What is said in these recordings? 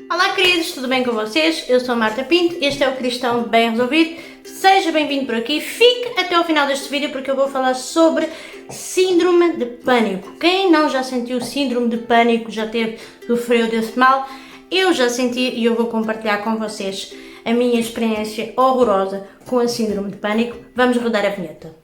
Olá queridos, tudo bem com vocês? Eu sou a Marta Pinto, este é o Cristão Bem Resolvido. Seja bem-vindo por aqui, fique até ao final deste vídeo porque eu vou falar sobre síndrome de pânico. Quem não já sentiu síndrome de pânico, já sofreu desse mal, eu já senti e eu vou compartilhar com vocês a minha experiência horrorosa com a síndrome de pânico. Vamos rodar a vinheta.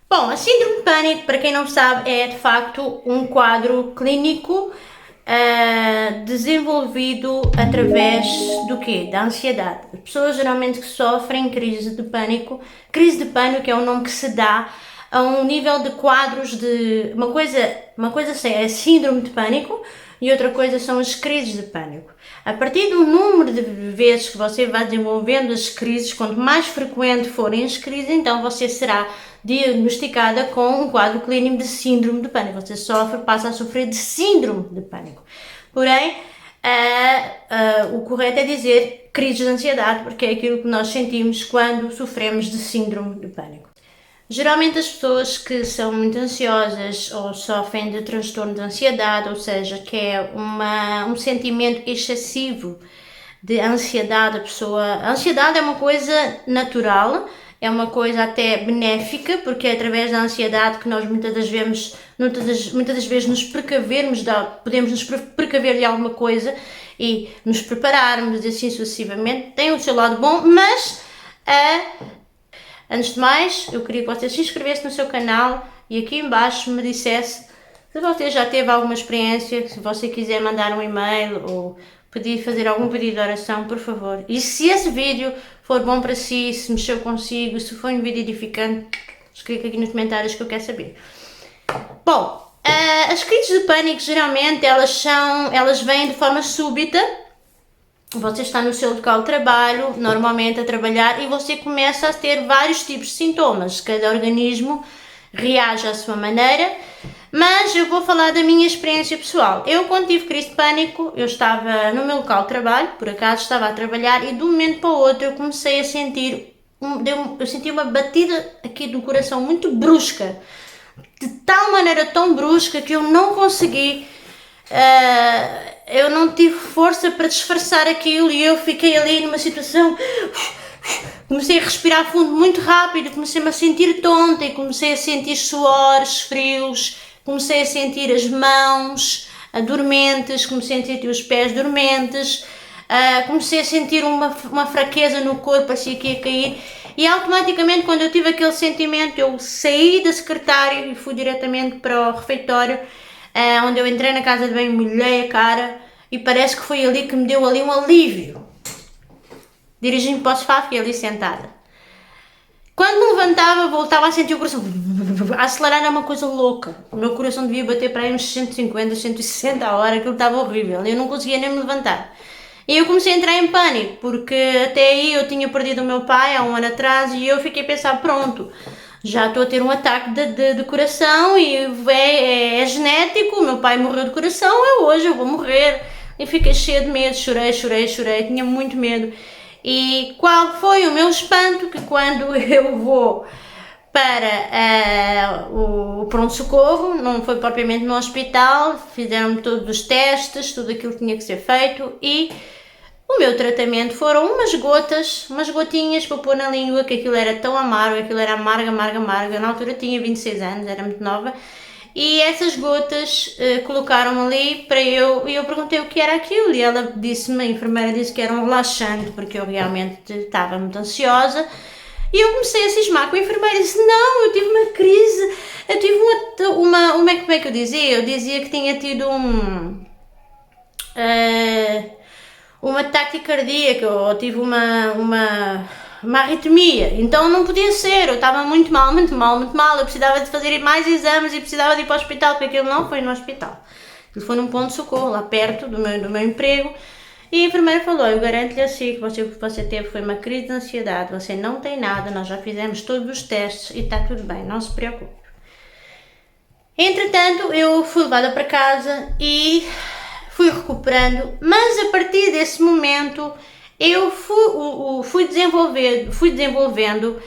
Bom, a síndrome de pânico, para quem não sabe, é de facto um quadro clínico desenvolvido através do quê? Da ansiedade. As pessoas geralmente que sofrem crise de pânico é o nome que se dá a um nível de quadros de... Uma coisa é síndrome de pânico e outra coisa são as crises de pânico. A partir do número de vezes que você vai desenvolvendo as crises, quanto mais frequente forem as crises, então você será diagnosticada com um quadro clínico de síndrome de pânico. Você passa a sofrer de síndrome de pânico. Porém, o correto é dizer crises de ansiedade, porque é aquilo que nós sentimos quando sofremos de síndrome de pânico. Geralmente as pessoas que são muito ansiosas ou sofrem de transtorno de ansiedade, ou seja, que é um sentimento excessivo de ansiedade, a ansiedade é uma coisa natural, é uma coisa até benéfica, porque é através da ansiedade que nós muitas das vezes podemos nos precaver de alguma coisa e nos prepararmos e assim sucessivamente. Tem o seu lado bom, mas antes de mais, eu queria que você se inscrevesse no seu canal e aqui em baixo me dissesse se você já teve alguma experiência, se você quiser mandar um e-mail ou fazer algum pedido de oração, por favor. E se esse vídeo for bom para si, se mexeu consigo, se foi um vídeo edificante, escreva aqui nos comentários que eu quero saber. Bom, as crises de pânico geralmente elas vêm de forma súbita. Você está no seu local de trabalho, normalmente a trabalhar, e você começa a ter vários tipos de sintomas. Cada organismo reage à sua maneira, mas eu vou falar da minha experiência pessoal. Eu, quando tive crise de pânico, eu estava no meu local de trabalho, por acaso estava a trabalhar, e de um momento para o outro eu comecei a sentir, eu senti uma batida aqui do coração muito brusca, de tal maneira tão brusca que eu não consegui... eu não tive força para disfarçar aquilo e eu fiquei ali numa situação, comecei a respirar fundo muito rápido, comecei-me a sentir tonta e comecei a sentir suores frios, comecei a sentir as mãos dormentes, comecei a sentir os pés dormentes, comecei a sentir uma fraqueza no corpo, assim que ia cair, e automaticamente quando eu tive aquele sentimento eu saí da secretária e fui diretamente para o refeitório, onde eu entrei na casa de banho, molhei a cara e parece que foi ali que me deu ali um alívio. Dirigi-me para o sofá, fiquei ali sentada. Quando me levantava, voltava a sentir o coração a acelerar, era uma coisa louca. O meu coração devia bater para aí uns 150, 160 a hora, aquilo estava horrível, eu não conseguia nem me levantar. E eu comecei a entrar em pânico, porque até aí eu tinha perdido o meu pai há um ano atrás e eu fiquei a pensar, pronto, já estou a ter um ataque de coração e é genético, o meu pai morreu de coração, hoje eu vou morrer. E fiquei cheia de medo, chorei, tinha muito medo. E qual foi o meu espanto? Que quando eu vou para o pronto-socorro, não foi propriamente no hospital, fizeram-me todos os testes, tudo aquilo que tinha que ser feito e... O meu tratamento foram umas gotinhas para pôr na língua, que aquilo era tão amargo, aquilo era amarga, na altura tinha 26 anos, era muito nova, e essas gotas colocaram ali para e eu perguntei o que era aquilo, e ela disse-me, a enfermeira disse que era um relaxante, porque eu realmente estava muito ansiosa, e eu comecei a cismar com a enfermeira e disse, não, eu tive uma crise, eu tive como é que eu dizia? Eu dizia que tinha tido uma taquicardia, ou tive uma arritmia, então não podia ser, eu estava muito mal, eu precisava de fazer mais exames e precisava de ir para o hospital, porque aquilo não foi no hospital, aquilo foi num ponto de socorro, lá perto do meu emprego, e a enfermeira falou, eu garanto-lhe assim, que o que você teve foi uma crise de ansiedade, você não tem nada, nós já fizemos todos os testes e está tudo bem, não se preocupe. Entretanto, eu fui levada para casa e... fui recuperando, mas a partir desse momento eu fui desenvolvendo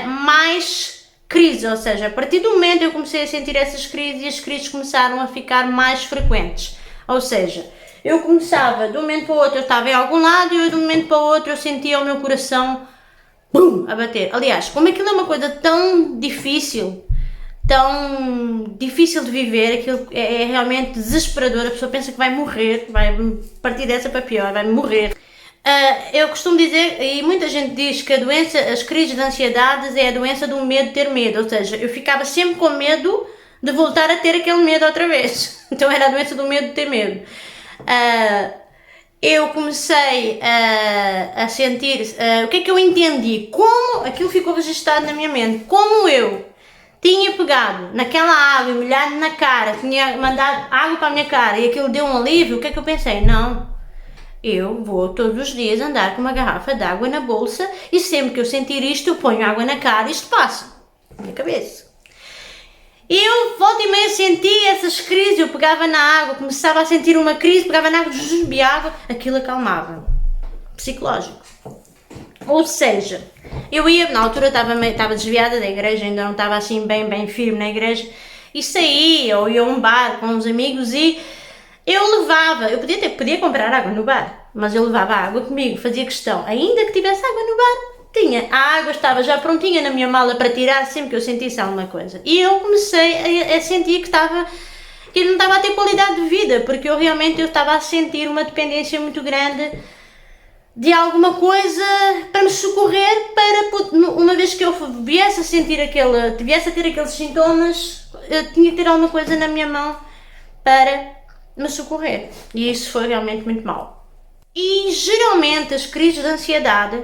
mais crise, ou seja, a partir do momento eu comecei a sentir essas crises e as crises começaram a ficar mais frequentes, ou seja, eu começava, de um momento para o outro eu estava em algum lado e de um momento para o outro eu sentia o meu coração a bater. Aliás, como aquilo é uma coisa tão difícil de viver, aquilo é realmente desesperador, a pessoa pensa que vai morrer, vai partir dessa para pior, vai morrer. Eu costumo dizer, e muita gente diz que as crises de ansiedade é a doença do medo de ter medo, ou seja, eu ficava sempre com medo de voltar a ter aquele medo outra vez, então era a doença do medo de ter medo. Eu comecei a sentir, o que é que eu entendi? Como aquilo ficou registado na minha mente, como eu tinha pegado naquela água e molhado na cara, tinha mandado água para a minha cara e aquilo deu um alívio, o que é que eu pensei? Não, eu vou todos os dias andar com uma garrafa de água na bolsa e sempre que eu sentir isto eu ponho água na cara e isto passa na minha cabeça. E eu volta e meia sentia essas crises, eu pegava na água, começava a sentir uma crise, pegava na água, bebia água, aquilo acalmava. Psicológico. Ou seja, eu ia, na altura estava desviada da igreja, ainda não estava assim bem firme na igreja, e saía, ou ia a um bar com uns amigos e eu levava, eu podia comprar água no bar, mas eu levava a água comigo, fazia questão, ainda que tivesse água no bar, a água estava já prontinha na minha mala para tirar sempre que eu sentisse alguma coisa. E eu comecei a sentir que eu não estava a ter qualidade de vida, porque eu realmente estava a sentir uma dependência muito grande de alguma coisa para me socorrer, para uma vez que eu viesse a ter aqueles sintomas, eu tinha que ter alguma coisa na minha mão para me socorrer. E isso foi realmente muito mau. E geralmente as crises de ansiedade,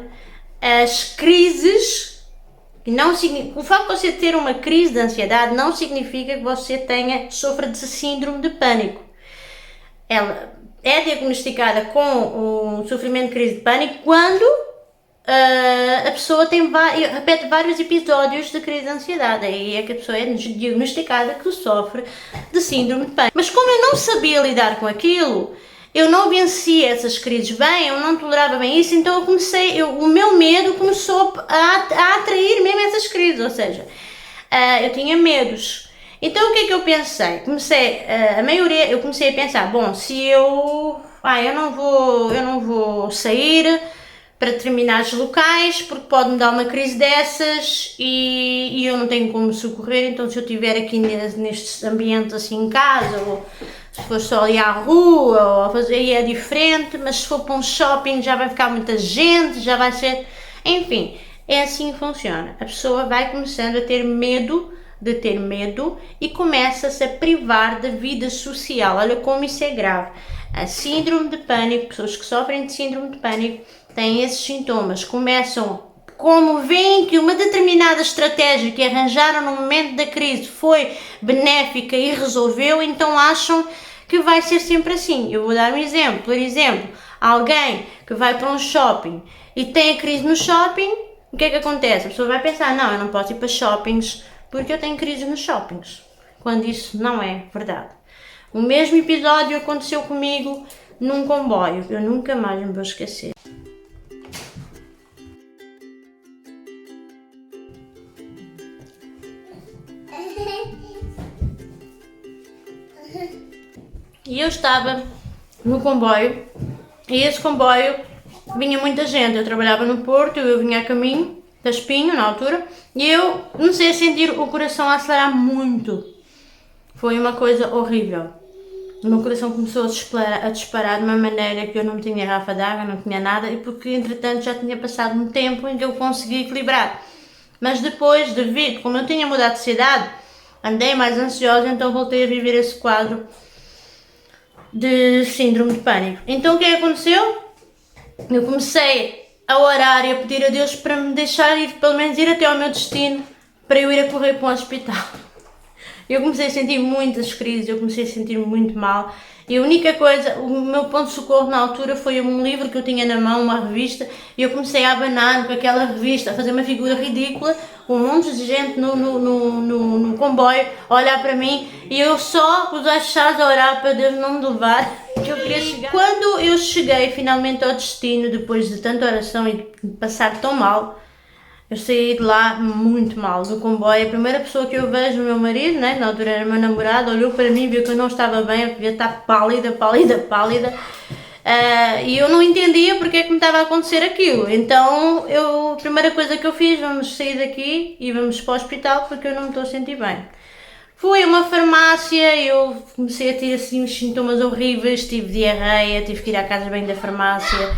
o facto de você ter uma crise de ansiedade não significa que você sofra de síndrome de pânico. Ela é diagnosticada com o sofrimento de crise de pânico quando a pessoa repete vários episódios de crise de ansiedade. Aí é que a pessoa é diagnosticada que sofre de síndrome de pânico. Mas como eu não sabia lidar com aquilo, eu não vencia essas crises bem, eu não tolerava bem isso, então o meu medo começou a atrair mesmo essas crises, ou seja, eu tinha medos. Então o que é que eu pensei? Eu comecei a pensar, bom, se eu não vou sair para determinados locais, porque pode-me dar uma crise dessas e eu não tenho como me socorrer, então se eu estiver aqui nestes ambientes assim em casa, ou se for só ir à rua, aí é diferente, mas se for para um shopping já vai ficar muita gente, já vai ser... Enfim, é assim que funciona. A pessoa vai começando a ter medo de ter medo e começa-se a privar da vida social. Olha como isso é grave. A síndrome de pânico, pessoas que sofrem de síndrome de pânico têm esses sintomas, como veem que uma determinada estratégia que arranjaram no momento da crise foi benéfica e resolveu, então acham que vai ser sempre assim. Eu vou dar um exemplo. Por exemplo, alguém que vai para um shopping e tem a crise no shopping, o que é que acontece? A pessoa vai pensar, não, eu não posso ir para shoppings porque eu tenho crise nos shoppings, quando isso não é verdade. O mesmo episódio aconteceu comigo num comboio, eu nunca mais me vou esquecer. E eu estava no comboio, e esse comboio vinha muita gente. Eu trabalhava no Porto, eu vinha a caminho da Espinho na altura, e eu comecei a sentir o coração a acelerar muito. Foi uma coisa horrível. O meu coração começou a disparar de uma maneira que eu não tinha garrafa de água, não tinha nada, e porque entretanto já tinha passado um tempo em que eu consegui equilibrar. Mas depois, devido, como eu tinha mudado de cidade, andei mais ansiosa, então voltei a viver esse quadro de síndrome de pânico. Então o que aconteceu? Eu comecei a orar e a pedir a Deus para me deixar ir, pelo menos ir até ao meu destino, para eu ir a correr para um hospital. Eu comecei a sentir muitas crises, eu comecei a sentir muito mal, e a única coisa, o meu ponto de socorro na altura foi um livro que eu tinha na mão, uma revista, e eu comecei a abanar com aquela revista, a fazer uma figura ridícula, com um monte de gente no comboio a olhar para mim, e eu só com os olhos fechados a orar para Deus não me levar, que eu queria chegar. Quando eu cheguei finalmente ao destino, depois de tanta oração e de passar tão mal, Eu saí de lá muito mal, do comboio. A primeira pessoa que eu vejo, o meu marido, né, na altura era meu namorado, olhou para mim, viu que eu não estava bem, eu devia estar pálida, pálida, pálida. E eu não entendia porque é que me estava a acontecer aquilo. Então, a primeira coisa que eu fiz, vamos sair daqui e vamos para o hospital porque eu não me estou a sentir bem. Fui a uma farmácia, eu comecei a ter assim uns sintomas horríveis, tive diarreia, tive que ir à casa bem da farmácia,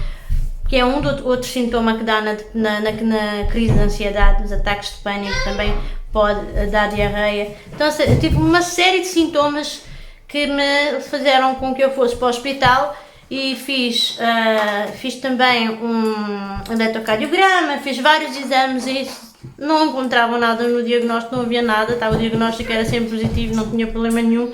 que é outro sintoma que dá na crise de ansiedade, nos ataques de pânico também pode dar diarreia. Então eu tive uma série de sintomas que me fizeram com que eu fosse para o hospital e fiz também um eletrocardiograma, fiz vários exames e não encontravam nada no diagnóstico, não havia nada, o diagnóstico era sempre positivo, não tinha problema nenhum.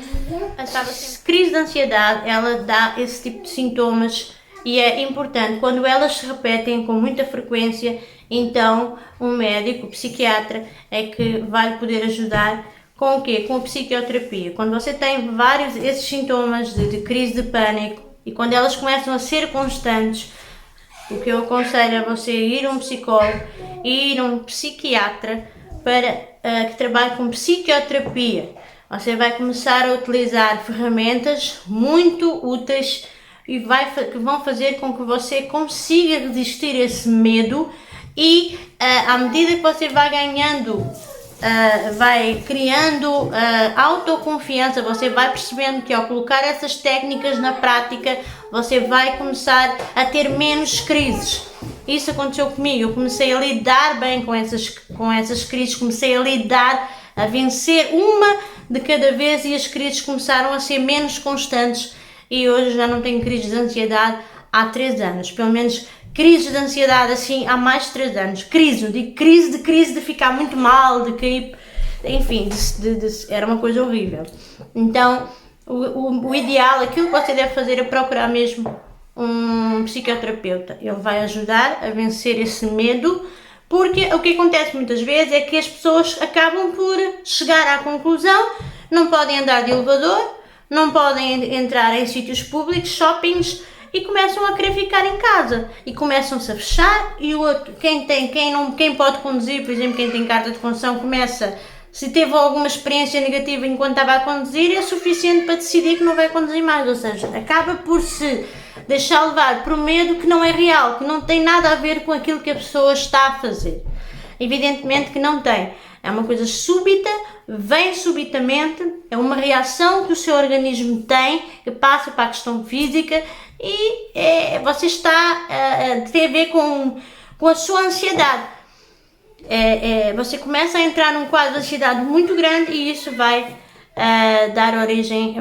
Crise de ansiedade, ela dá esse tipo de sintomas e é importante, quando elas se repetem com muita frequência, então um médico, um psiquiatra, é que vai poder ajudar com o quê? Com a psicoterapia. Quando você tem vários esses sintomas de crise de pânico e quando elas começam a ser constantes, o que eu aconselho é você ir a um psicólogo e ir a um psiquiatra para que trabalhe com psicoterapia. Você vai começar a utilizar ferramentas muito úteis e que vão fazer com que você consiga resistir a esse medo e à medida que você vai ganhando, vai criando autoconfiança, você vai percebendo que ao colocar essas técnicas na prática, você vai começar a ter menos crises. Isso aconteceu comigo, eu comecei a lidar bem com essas crises, comecei a lidar, a vencer uma de cada vez e as crises começaram a ser menos constantes e hoje já não tenho crises de ansiedade há 3 anos, pelo menos crises de ansiedade assim há mais de 3 anos, crise de ficar muito mal, de cair, enfim, era uma coisa horrível. Então o ideal, aquilo que você deve fazer é procurar mesmo um psicoterapeuta, ele vai ajudar a vencer esse medo, porque o que acontece muitas vezes é que as pessoas acabam por chegar à conclusão, não podem andar de elevador, não podem entrar em sítios públicos, shoppings, e começam a querer ficar em casa e começam-se a fechar e o outro, quem pode conduzir, por exemplo, quem tem carta de condução, se teve alguma experiência negativa enquanto estava a conduzir, é suficiente para decidir que não vai conduzir mais, ou seja, acaba por se deixar levar por um medo que não é real, que não tem nada a ver com aquilo que a pessoa está a fazer. Evidentemente que não tem. É uma coisa súbita, vem subitamente, é uma reação que o seu organismo tem, que passa para a questão física e você tem a ver com a sua ansiedade. Você começa a entrar num quadro de ansiedade muito grande e isso vai dar origem,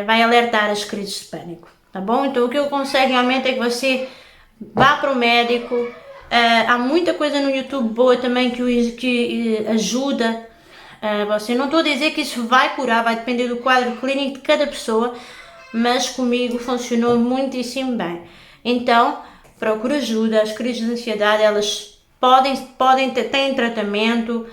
vai alertar as crises de pânico, tá bom? Então o que eu aconselho realmente é que você vá para o médico. Há muita coisa no YouTube boa também que ajuda. Você não estou a dizer que isso vai curar, vai depender do quadro clínico de cada pessoa, mas comigo funcionou muitíssimo bem. Então, procure ajuda. As crises de ansiedade, elas têm tratamento,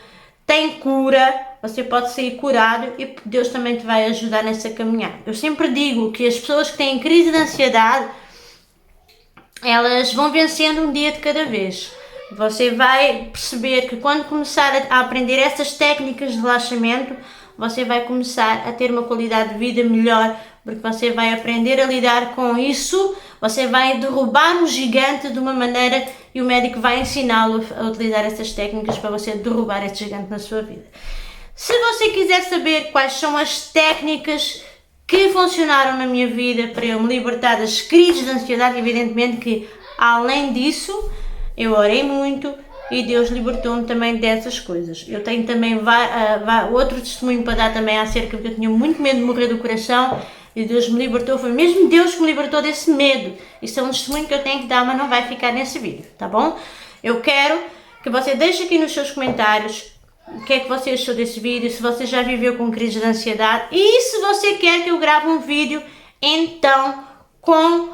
têm cura, você pode sair curado e Deus também te vai ajudar nessa caminhada. Eu sempre digo que as pessoas que têm crise de ansiedade, elas vão vencendo um dia de cada vez. Você vai perceber que quando começar a aprender essas técnicas de relaxamento, você vai começar a ter uma qualidade de vida melhor, porque você vai aprender a lidar com isso, você vai derrubar um gigante de uma maneira e o médico vai ensiná-lo a utilizar essas técnicas para você derrubar esse gigante na sua vida. Se você quiser saber quais são as técnicas que funcionaram na minha vida para eu me libertar das crises de ansiedade, evidentemente que além disso eu orei muito e Deus libertou-me também dessas coisas. Eu tenho também outro testemunho para dar também acerca, porque eu tinha muito medo de morrer do coração e Deus me libertou, foi mesmo Deus que me libertou desse medo. Isso é um testemunho que eu tenho que dar, mas não vai ficar nesse vídeo, tá bom? Eu quero que você deixe aqui nos seus comentários o que é que você achou desse vídeo, se você já viveu com crise de ansiedade e se você quer que eu grave um vídeo então com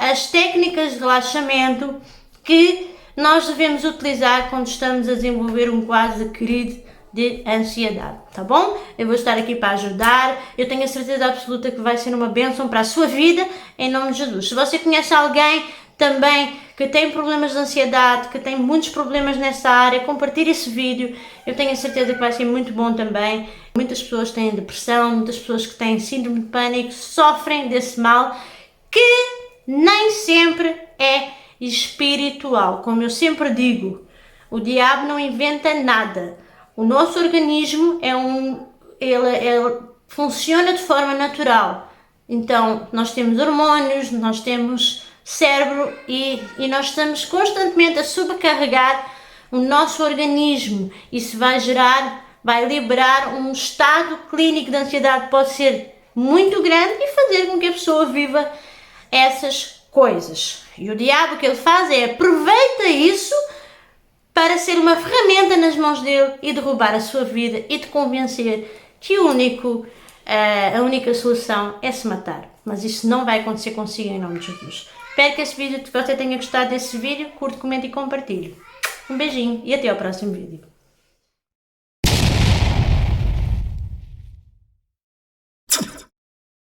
as técnicas de relaxamento que nós devemos utilizar quando estamos a desenvolver um quadro de crise de ansiedade, tá bom? Eu vou estar aqui para ajudar, eu tenho a certeza absoluta que vai ser uma bênção para a sua vida, em nome de Jesus. Se você conhece alguém também que tem problemas de ansiedade, que tem muitos problemas nessa área, compartilhe esse vídeo. Eu tenho a certeza que vai ser muito bom também. Muitas pessoas têm depressão, muitas pessoas que têm síndrome de pânico sofrem desse mal que nem sempre é espiritual. Como eu sempre digo, o diabo não inventa nada. O nosso organismo ele funciona de forma natural. Então, nós temos hormônios, nós temos cérebro e nós estamos constantemente a sobrecarregar o nosso organismo. Isso vai liberar um estado clínico de ansiedade que pode ser muito grande e fazer com que a pessoa viva essas coisas. E o diabo, o que ele faz é aproveita isso para ser uma ferramenta nas mãos dele e derrubar a sua vida e te convencer que a única solução é se matar. Mas isso não vai acontecer consigo em nome de Jesus. Espero que você tenha gostado desse vídeo, curte, comente e compartilhe. Um beijinho e até ao próximo vídeo.